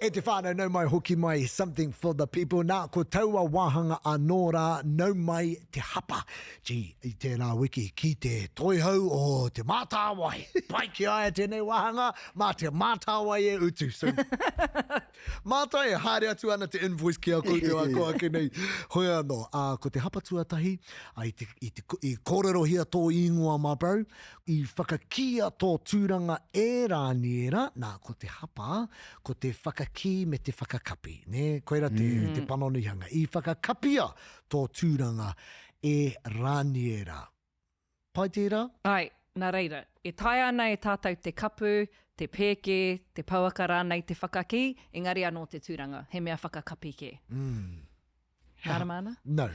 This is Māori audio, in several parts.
E te whānau, nau mai hoki mai, something for the people. Nā, ko taua wāhanga anō nau mai te hapa. Gee, i tērā wiki, ki te toihau o te mātāwai. Pai ki aia tēnei wāhanga, mā te mātāwai e utu. So, mātai e haere atu ana te invoice ki a koutou a koa ke nei. Hoi anō, ko te hapa tuatahi, i kōrero hia tō ingoa mā bro, i whakakia tō tūranga e rāniera, nā, ko te hapa, ko te whakaki me te whakakapi, ne? Koira te panonihanga. I whakakapia tō tūranga e rāniera. Pai tērā? Ai, nā reira. E tai ana e tātou te kapu, te pēke, te pauaka rānei te whakaki, engari anō te tūranga. He mea whakakapi ke. Kāra mana? No.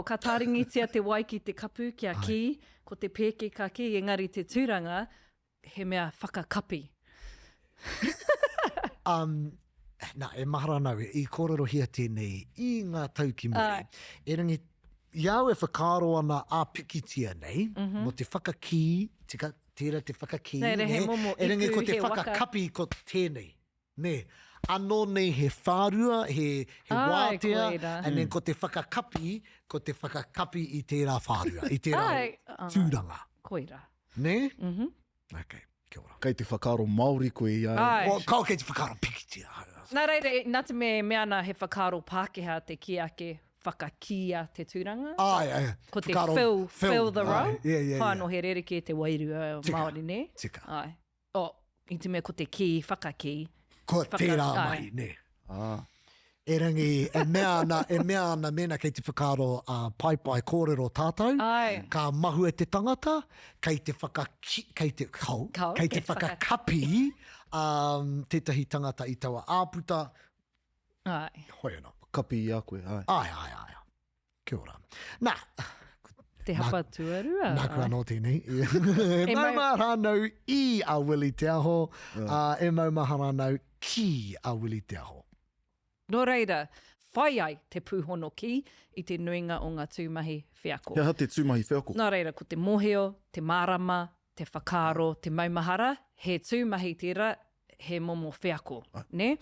Ka tāringitia te wai ki te kapu kia ki, ko te pēke ka ki, engari te tūranga, he mea whakakapi. Nā, e mahara nau, i kōrero hia tēnei, i ngā tauki mui, e rangi, iau e whakaro ana a pikitia nei, mo te whakaki, tērā te whakaki, e rangi ko te whakakapi ko tēnei, ne, anō nei he whārua, he wātea, and then ko te whakakapi i tērā whārua, i tērā tūranga. Koira. Ne? Okay. Kei te whakaro Māori koe ia. Kau kei te whakaro pikitia. Nā reire, nā te mea ana he whakaro Pākehā te ki ake whakakia te tūranga. Ko te fill the role. Whānau he rereke te wairua Māori, ne? Tika. I te mea ko te ki, whakaki. Ko tērā mai, ne? E rangi, e mea ana mena kei te whakaro pai kōrero tātou, ka mahu e te tangata, kei te whakakapi tētahi tangata i taua āputa. Hoi anō. Kapi i a koe, Ai. Kia ora. Nā. Te hapa tuarua. Nā kua anō tēnei. E maumahara nau i a Willi te aho, e maumahara nau ki a Willi te aho. Nō reira, whai ai te pūhono ki i te nuinga o ngā tūmahi whiako. Hea te tūmahi whiako. Nō reira, ko te mōheo, te mārama, te whakaro, te maumahara, he tūmahi tira, he momo whiako, ne?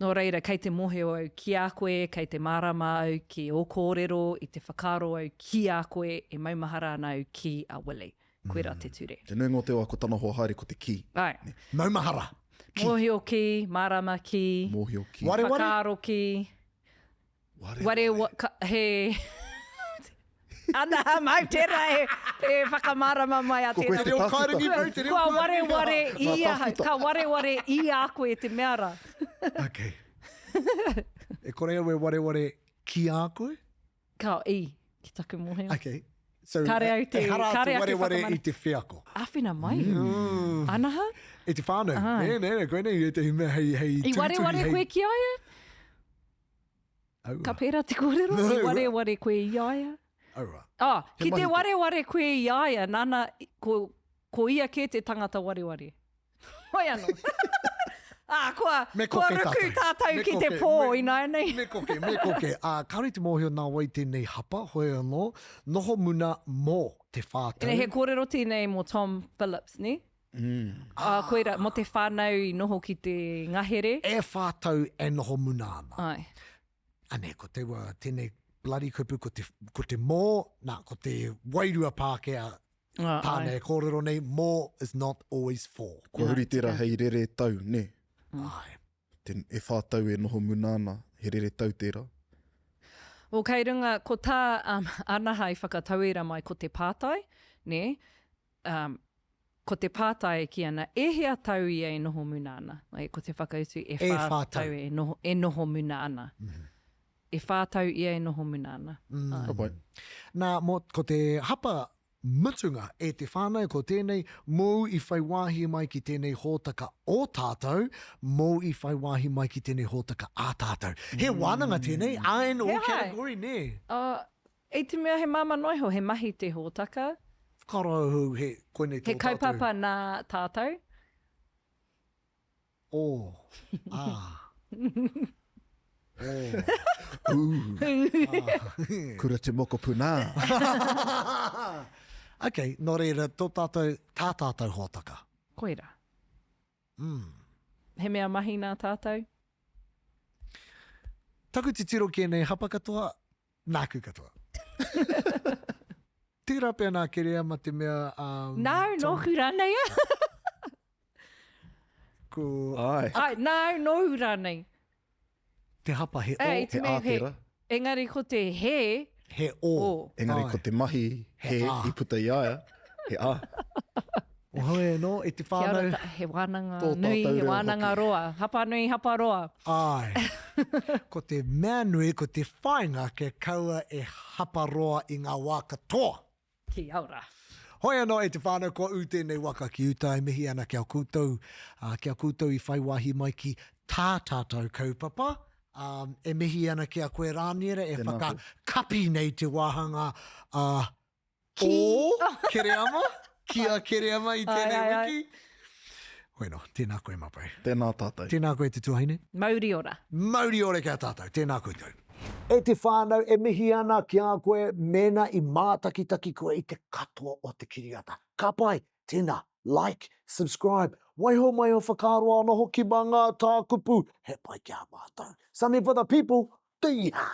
Nō reira, kei te mōheo au ki a koe, kei te mārama au ki o kōrero, i te whakaro au ki a koe, e maumahara ana au ki a Willi. Koera te ture. Te nuinga o te wā ko tana hoa haere ko te ki. Ai. Maumahara. Mōheo ki, mārama ki, whakaro ki, he... Ana mai tērā e whakamārama mai a tērā. Te reo kāringi pau, te reo kāringi pau. Ka wareware i a koe te meara. Okay. E kore au e wareware ki a koe? Ka i, ki taku mōheo. Okay. So, kare au te wareware i te whiako. Awhina mai. Anaha? E te whānau. Nē, koe nei, e te mea hei tūtuhi. I wareware koe ki aia? Ka pērā te kōrero? I wareware koe i aia? Ki te wareware koe i aia, nana, ko ia ke te tangata wareware. Hoi anō. Kua ruku tātou ki te pō i nai nei. Me koke. Kāri te mōheo nā wai tēnei hapa, hoi anō, noho muna mō te whātau. He kōrero tēnei mō Tom Phillips, ne? Koira, mo te whānau i noho ki te ngahere. E whātau e noho muna ana. Ai. Ane, ko te wā, tēnei bloody kupu, ko te mō, ko te wairua Pākehā, tāne kōrero nei, more is not always for. Kua huri tērā hei rere tau, ne? Ai. E whātau e noho muna ana, he rere tau tērā. Kei runga, ko tā anaha i whakatauira mai ko te pātai, ne? Ko te pātai ki ana, e hea tau ia e noho muna ana. Ko te whakautu, e whātau e noho muna ana. E whātau ia e noho muna ana. Nā, ko te hapa mutunga e te whānau ko tēnei, mō i whai wāhi mai ki tēnei hōtaka o tātou, mō i whai wāhi mai ki tēnei hōtaka a tātou. He wānanga tēnei, aen o category, ne? E te mea he māma noiho, he mahi te hōtaka. Whakarohu he koenei tō tātou. He kaupapa nā tātou. Kura te moko puna. Okay, nō reira, tō tātou, tā tātou hōtaka. Koira. He mea mahi nā tātou? Taku te tiro ki nei hapa katoa, nāku katoa. Tira pia nā kerea ma te mea... Nau, nohu rānei. Ko Ai. Ai, nau, nohu rānei. te hapa he o, Ei, He ātera. Engari ko te he, he o. o. Engari Ai. ko te mahi, he, ā. i puta i aia, he ā. O hoi no, e te Kia ora, whānau. he wānanga Tō nui, tātou he reo wānanga hoki. roa. Hapa nui, hapa roa. Ai. Ko te mea nui, ko te whainga ke kaua e hapa roa i ngā wā katoa. Kia ora. Hoi anō e te whānau kua u tēnei waka ki uta e mihi ana kia koutou. Kia koutou i whai wāhi mai ki tā tātou kaupapa. E mihi ana kia koe rāniera e Tēnā whaka koe. kapi nei te wāhanga o Kereama. Kia Kereama i tēnei Ai, ai, ai. wiki. Hoi no, tēnā koe mapai. Tēnā tātou. Tēnā koe te tuhaine. Mauri ora. Mauri ore kia tātou, tēnā koutou. E te whānau e mihi ana ki a koe mena i mātakitaki koe i te katoa o te kiriata. Ka pai, tēnā, like, subscribe, waiho mai o whakaroa ana hoki ma ngā tākupu, he pai kia mātou. Something for the people, te iha!